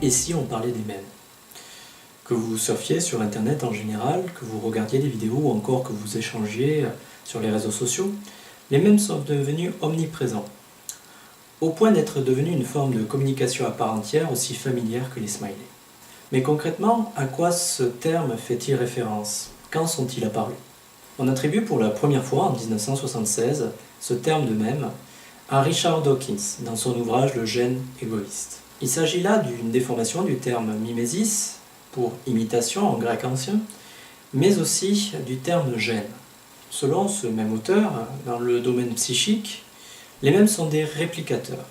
Et si on parlait des mèmes? Que vous surfiez sur internet en général, que vous regardiez des vidéos ou encore que vous échangiez sur les réseaux sociaux, les mèmes sont devenus omniprésents, au point d'être devenus une forme de communication à part entière aussi familière que les smileys. Mais concrètement, à quoi ce terme fait-il référence? Quand sont-ils apparus? On attribue pour la première fois en 1976 ce terme de mème à Richard Dawkins dans son ouvrage Le gène égoïste. Il s'agit là d'une déformation du terme mimésis, pour imitation en grec ancien, mais aussi du terme gène. Selon ce même auteur, dans le domaine psychique, les mèmes sont des réplicateurs,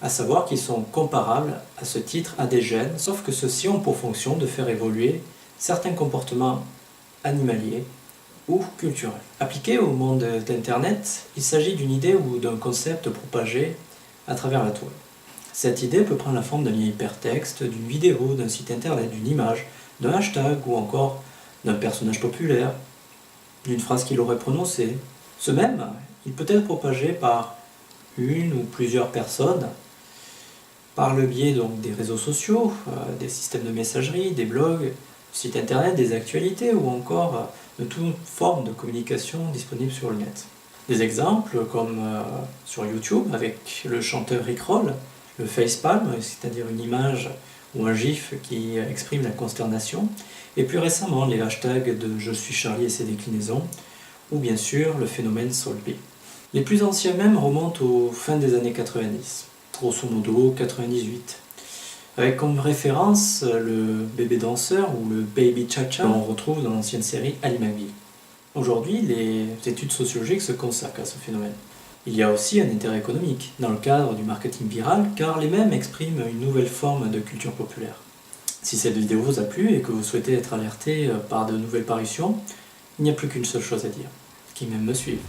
à savoir qu'ils sont comparables à ce titre à des gènes, sauf que ceux-ci ont pour fonction de faire évoluer certains comportements animaliers ou culturels. Appliqué au monde d'Internet, il s'agit d'une idée ou d'un concept propagé à travers la toile. Cette idée peut prendre la forme d'un hypertexte, d'une vidéo, d'un site internet, d'une image, d'un hashtag ou encore d'un personnage populaire, d'une phrase qu'il aurait prononcée. Ce mème, il peut être propagé par une ou plusieurs personnes, par le biais donc des réseaux sociaux, des systèmes de messagerie, des blogs, sites internet, des actualités ou encore de toute forme de communication disponible sur le net. Des exemples comme sur YouTube avec le chanteur Rick Roll, le facepalm, c'est-à-dire une image ou un gif qui exprime la consternation, et plus récemment les hashtags de Je suis Charlie et ses déclinaisons, ou bien sûr le phénomène Solvay. Les plus anciens mèmes remontent aux fins des années 90, grosso modo 98, avec comme référence le bébé danseur ou le baby cha-cha qu'on retrouve dans l'ancienne série Ali McBeal. Aujourd'hui, les études sociologiques se consacrent à ce phénomène. Il y a aussi un intérêt économique dans le cadre du marketing viral, car les mèmes expriment une nouvelle forme de culture populaire. Si cette vidéo vous a plu et que vous souhaitez être alerté par de nouvelles parutions, il n'y a plus qu'une seule chose à dire, qui m'aime me suivre.